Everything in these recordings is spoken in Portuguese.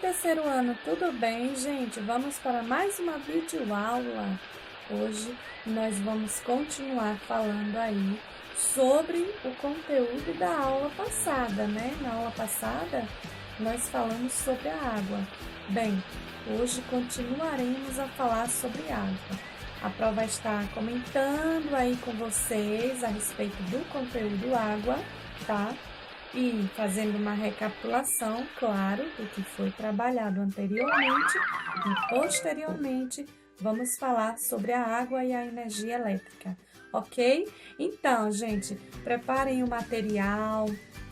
terceiro ano, tudo bem, gente? Vamos para mais uma videoaula. Hoje nós vamos continuar falando aí sobre o conteúdo da aula passada, né? Na aula passada nós falamos sobre a água. Bem, hoje continuaremos a falar sobre água. A prova vai estar comentando aí com vocês a respeito do conteúdo água, tá? E fazendo uma recapitulação, claro, do que foi trabalhado anteriormente e posteriormente vamos falar sobre a água e a energia elétrica, ok? Então, gente, preparem o material,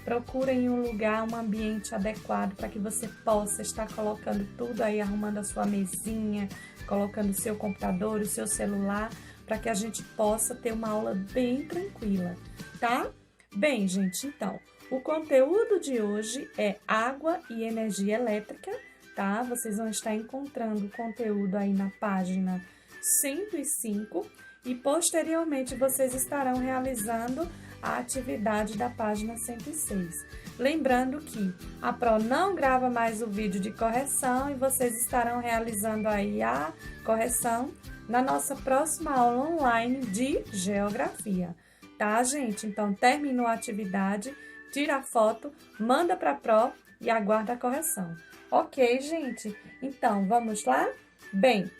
procurem um lugar, um ambiente adequado para que você possa estar colocando tudo aí, arrumando a sua mesinha, colocando o seu computador, o seu celular, para que a gente possa ter uma aula bem tranquila, tá? Bem, gente, então, o conteúdo de hoje é água e energia elétrica, tá? Vocês vão estar encontrando o conteúdo aí na página 105 e posteriormente vocês estarão realizando a atividade da página 106. Lembrando que a Pro não grava mais o vídeo de correção e vocês estarão realizando aí a correção na nossa próxima aula online de geografia, tá, gente? Então, terminou a atividade, tira a foto, manda para a Pro e aguarda a correção. Ok, gente? Então, vamos lá? Bem,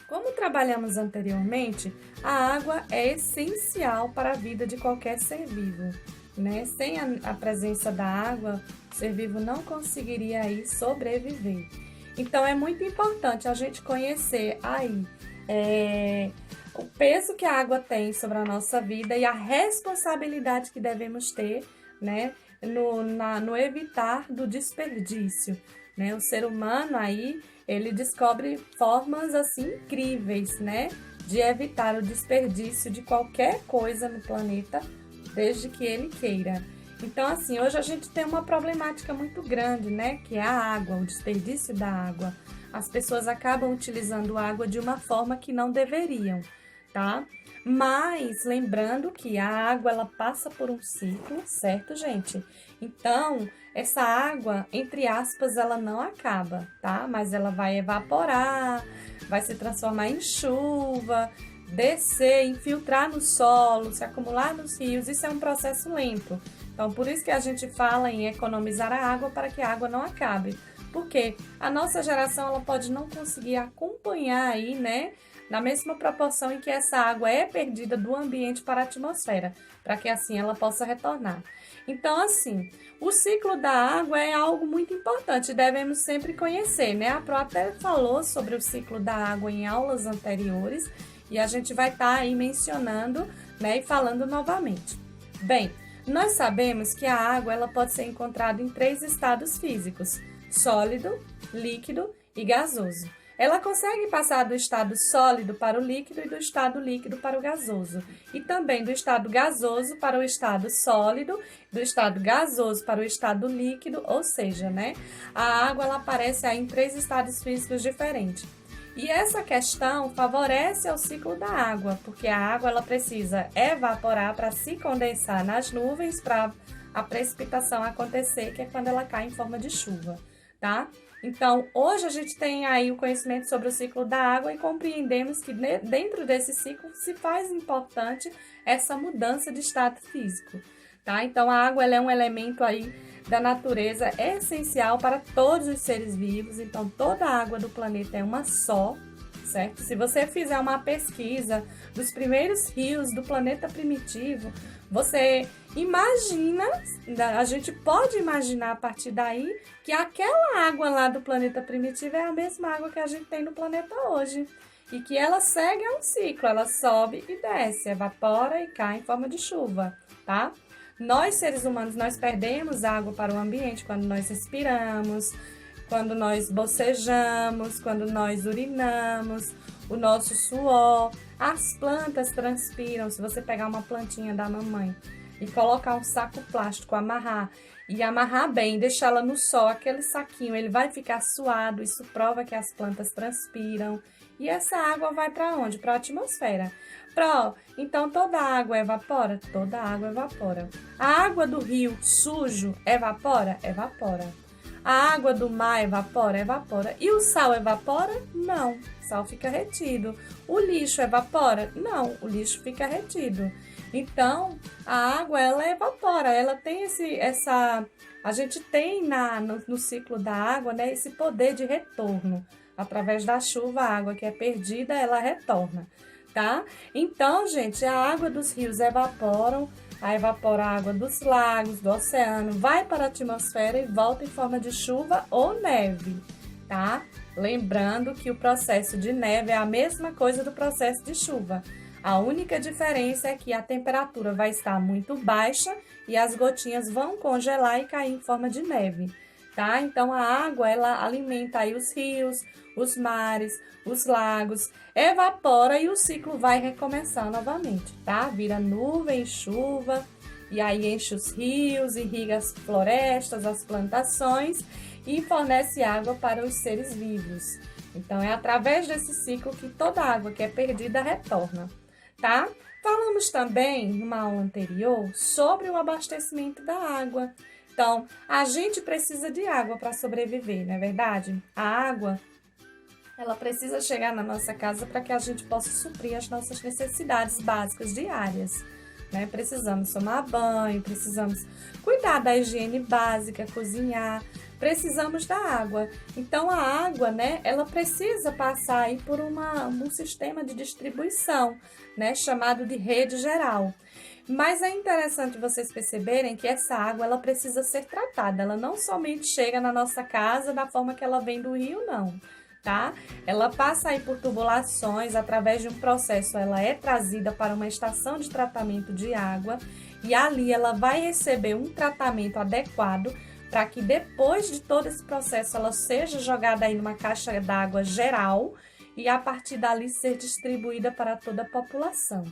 como trabalhamos anteriormente, a água é essencial para a vida de qualquer ser vivo, né? Sem a presença da água, o ser vivo não conseguiria aí sobreviver. Então, é muito importante a gente conhecer aí o peso que a água tem sobre a nossa vida e a responsabilidade que devemos ter, né, no evitar do desperdício, né? O ser humano aí, ele descobre formas assim incríveis, né, de evitar o desperdício de qualquer coisa no planeta, desde que ele queira. Então, assim, hoje a gente tem uma problemática muito grande, né, que é a água, o desperdício da água. As pessoas acabam utilizando água de uma forma que não deveriam, tá? Mas lembrando que a água ela passa por um ciclo, certo, gente? Então, essa água, entre aspas, ela não acaba, tá? Mas ela vai evaporar, vai se transformar em chuva, descer, infiltrar no solo, se acumular nos rios. Isso é um processo lento. Então, por isso que a gente fala em economizar a água para que a água não acabe. Porque a nossa geração ela pode não conseguir acompanhar aí, né? Na mesma proporção em que essa água é perdida do ambiente para a atmosfera, para que assim ela possa retornar. Então, assim, o ciclo da água é algo muito importante, devemos sempre conhecer, né? A Pro até falou sobre o ciclo da água em aulas anteriores e a gente vai estar aí mencionando, né, e falando novamente. Bem, nós sabemos que a água ela pode ser encontrada em 3 estados físicos: sólido, líquido e gasoso. Ela consegue passar do estado sólido para o líquido e do estado líquido para o gasoso. E também do estado gasoso para o estado sólido, do estado gasoso para o estado líquido, ou seja, né? A água ela aparece aí em 3 estados físicos diferentes. E essa questão favorece ao ciclo da água, porque a água ela precisa evaporar para se condensar nas nuvens para a precipitação acontecer, que é quando ela cai em forma de chuva, tá? Então, hoje a gente tem aí o conhecimento sobre o ciclo da água e compreendemos que dentro desse ciclo se faz importante essa mudança de estado físico, tá? Então, a água ela é um elemento aí da natureza essencial para todos os seres vivos. Então, toda a água do planeta é uma só, certo? Se você fizer uma pesquisa dos primeiros rios do planeta primitivo, você imagina, a gente pode imaginar a partir daí que aquela água lá do planeta primitivo é a mesma água que a gente tem no planeta hoje. E que ela segue um ciclo, ela sobe e desce, evapora e cai em forma de chuva, tá? Nós, seres humanos, nós perdemos água para o ambiente quando nós respiramos, quando nós bocejamos, quando nós urinamos, o nosso suor, as plantas transpiram. Se você pegar uma plantinha da mamãe e colocar um saco plástico, amarrar bem, deixar ela no sol, aquele saquinho, ele vai ficar suado, isso prova que as plantas transpiram. E essa água vai para onde? Para a atmosfera. Então toda a água evapora? Toda a água evapora. A água do rio sujo evapora? Evapora. A água do mar evapora? Evapora. E o sal evapora? Não, o sal fica retido. O lixo evapora? Não, o lixo fica retido. Então, a água, ela evapora, ela tem a gente tem no ciclo da água, né, esse poder de retorno. Através da chuva, a água que é perdida, ela retorna, tá? Então, gente, a água dos rios evapora a água dos lagos, do oceano, vai para a atmosfera e volta em forma de chuva ou neve, tá? Lembrando que o processo de neve é a mesma coisa do processo de chuva. A única diferença é que a temperatura vai estar muito baixa e as gotinhas vão congelar e cair em forma de neve, tá? Então, a água, ela alimenta aí os rios, os mares, os lagos, evapora e o ciclo vai recomeçar novamente, tá? Vira nuvem, chuva, e aí enche os rios, irriga as florestas, as plantações e fornece água para os seres vivos. Então, é através desse ciclo que toda água que é perdida retorna, tá? Falamos também, numa aula anterior, sobre o abastecimento da água. Então, a gente precisa de água para sobreviver, não é verdade? A água, ela precisa chegar na nossa casa para que a gente possa suprir as nossas necessidades básicas diárias, né? Precisamos tomar banho, precisamos cuidar da higiene básica, cozinhar, precisamos da água. Então, a água, né, ela precisa passar aí por um sistema de distribuição, né, chamado de rede geral. Mas é interessante vocês perceberem que essa água, ela precisa ser tratada. Ela não somente chega na nossa casa da forma que ela vem do rio, não, tá? Ela passa aí por tubulações, através de um processo, ela é trazida para uma estação de tratamento de água e ali ela vai receber um tratamento adequado para que depois de todo esse processo ela seja jogada aí numa caixa d'água geral e a partir dali ser distribuída para toda a população,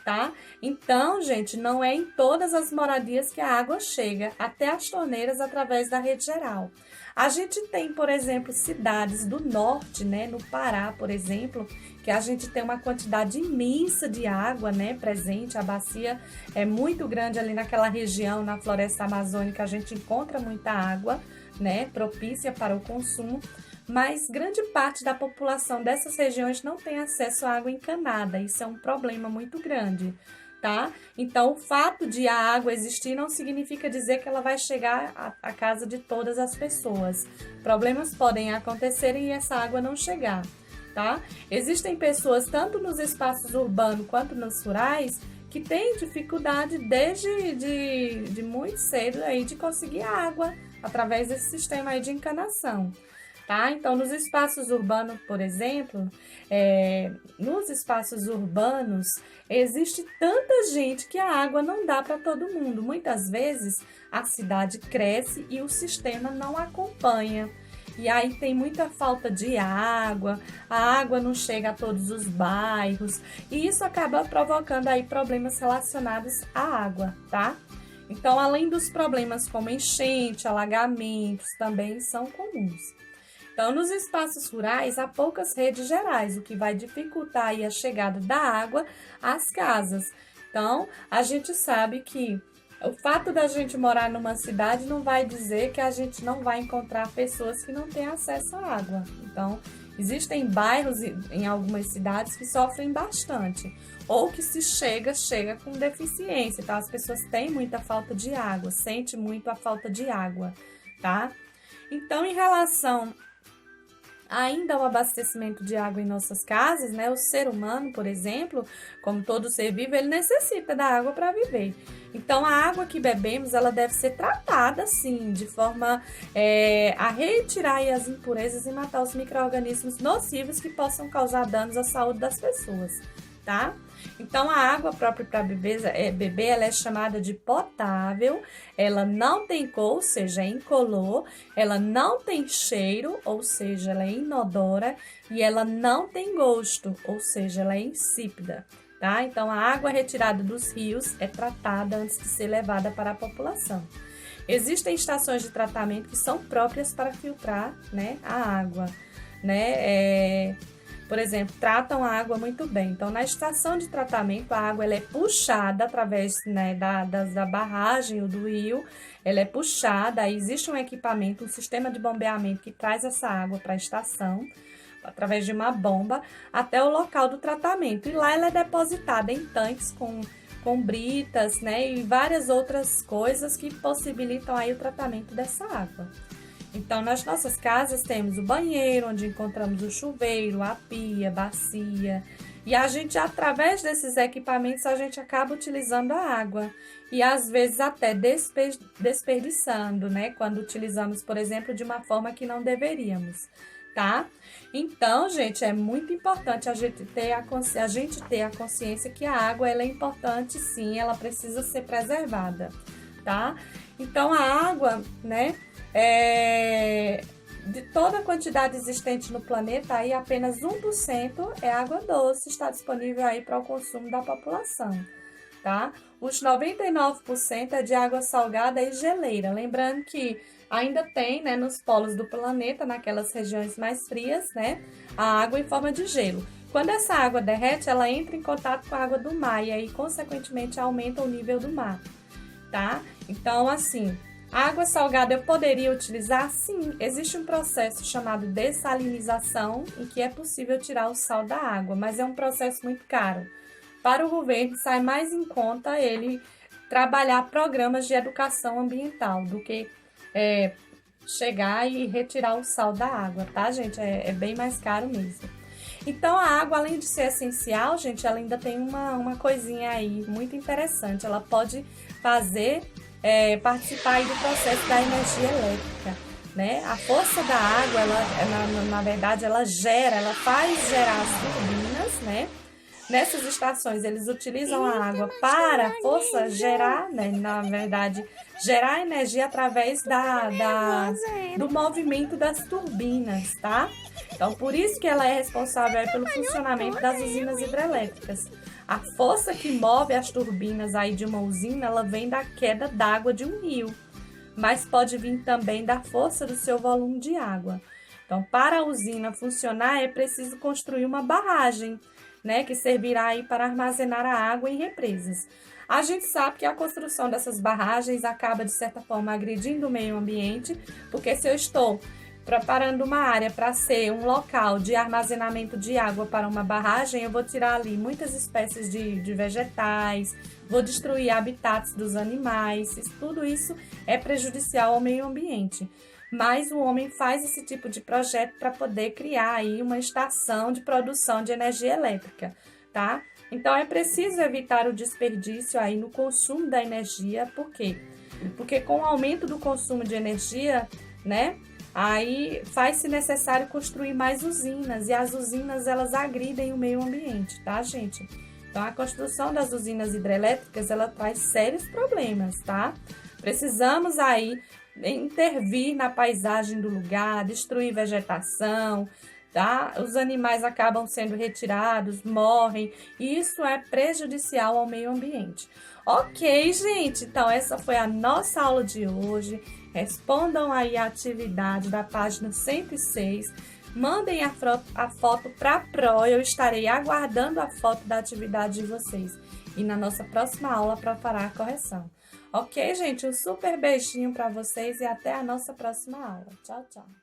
tá? Então, gente, não é em todas as moradias que a água chega, até as torneiras através da rede geral. A gente tem, por exemplo, cidades do norte, né, no Pará, por exemplo, que a gente tem uma quantidade imensa de água, né, presente. A bacia é muito grande ali naquela região, na floresta amazônica, a gente encontra muita água, né, propícia para o consumo, mas grande parte da população dessas regiões não tem acesso à água encanada. Isso é um problema muito grande, tá? Então, o fato de a água existir não significa dizer que ela vai chegar à casa de todas as pessoas. Problemas podem acontecer e essa água não chegar, tá? Existem pessoas, tanto nos espaços urbanos quanto nos rurais, que têm dificuldade desde muito cedo aí de conseguir água através desse sistema aí de encanação. Tá? Então, nos espaços urbanos, por exemplo, nos espaços urbanos existe tanta gente que a água não dá para todo mundo. Muitas vezes a cidade cresce e o sistema não acompanha. E aí tem muita falta de água, a água não chega a todos os bairros e isso acaba provocando aí problemas relacionados à água, tá? Então, além dos problemas como enchente, alagamentos, também são comuns. Então, nos espaços rurais, há poucas redes gerais, o que vai dificultar aí a chegada da água às casas. Então, a gente sabe que o fato da gente morar numa cidade não vai dizer que a gente não vai encontrar pessoas que não têm acesso à água. Então, existem bairros em algumas cidades que sofrem bastante, ou que se chega com deficiência. Então, as pessoas têm muita falta de água, sentem muito a falta de água, tá? Então, em relação ainda ao abastecimento de água em nossas casas, né? O ser humano, por exemplo, como todo ser vivo, ele necessita da água para viver. Então, a água que bebemos, ela deve ser tratada, sim, de forma a retirar aí as impurezas e matar os micro-organismos nocivos que possam causar danos à saúde das pessoas, tá? Então, a água própria para beber, ela é chamada de potável, ela não tem cor, ou seja, é incolor, ela não tem cheiro, ou seja, ela é inodora, e ela não tem gosto, ou seja, ela é insípida, tá? Então, a água retirada dos rios é tratada antes de ser levada para a população. Existem estações de tratamento que são próprias para filtrar, né, a água, né? por exemplo, tratam a água muito bem. Então, na estação de tratamento, a água ela é puxada através, né, da barragem ou do rio, ela é puxada, aí existe um equipamento, um sistema de bombeamento que traz essa água para a estação, através de uma bomba, até o local do tratamento. E lá ela é depositada em tanques com britas, né, e várias outras coisas que possibilitam aí o tratamento dessa água. Então, nas nossas casas temos o banheiro, onde encontramos o chuveiro, a pia, bacia. E a gente, através desses equipamentos, a gente acaba utilizando a água. E às vezes até desperdiçando, né? Quando utilizamos, por exemplo, de uma forma que não deveríamos, tá? Então, gente, é muito importante a gente ter a consciência que a água ela é importante, sim, ela precisa ser preservada, tá? Então, a água, né? De toda a quantidade existente no planeta, aí apenas 1% é água doce, está disponível aí para o consumo da população, tá? Os 99% é de água salgada e geleira. Lembrando que ainda tem, né, nos polos do planeta, naquelas regiões mais frias, né, a água em forma de gelo. Quando essa água derrete, ela entra em contato com a água do mar e aí, consequentemente, aumenta o nível do mar, tá? Então, assim, a água salgada eu poderia utilizar? Sim, existe um processo chamado dessalinização, em que é possível tirar o sal da água, mas é um processo muito caro. Para o governo, sai mais em conta ele trabalhar programas de educação ambiental do que chegar e retirar o sal da água, tá, gente? É bem mais caro mesmo. Então, a água, além de ser essencial, gente, ela ainda tem uma coisinha aí muito interessante. Ela pode participar aí do processo da energia elétrica, né? A força da água, na verdade, ela faz gerar as turbinas, né? Nessas estações, eles utilizam a água para força gerar, né? Na verdade, gerar energia através do movimento das turbinas, tá? Então, por isso que ela é responsável pelo funcionamento das usinas hidrelétricas. A força que move as turbinas aí de uma usina, ela vem da queda d'água de um rio, mas pode vir também da força do seu volume de água. Então, para a usina funcionar, é preciso construir uma barragem, né, que servirá aí para armazenar a água em represas. A gente sabe que a construção dessas barragens acaba, de certa forma, agredindo o meio ambiente, porque se eu estou preparando uma área para ser um local de armazenamento de água para uma barragem, eu vou tirar ali muitas espécies de vegetais, vou destruir habitats dos animais, tudo isso é prejudicial ao meio ambiente. Mas o homem faz esse tipo de projeto para poder criar aí uma estação de produção de energia elétrica, tá? Então, é preciso evitar o desperdício aí no consumo da energia, por quê? Porque com o aumento do consumo de energia, né, aí faz-se necessário construir mais usinas, e as usinas, elas agridem o meio ambiente, tá, gente? Então, a construção das usinas hidrelétricas, ela traz sérios problemas, tá? Precisamos aí intervir na paisagem do lugar, destruir vegetação, tá? Os animais acabam sendo retirados, morrem, e isso é prejudicial ao meio ambiente. Ok, gente, então essa foi a nossa aula de hoje. Respondam aí a atividade da página 106. Mandem a foto para a Pro, eu estarei aguardando a foto da atividade de vocês. E na nossa próxima aula para fará a correção. Ok, gente? Um super beijinho para vocês e até a nossa próxima aula. Tchau, tchau!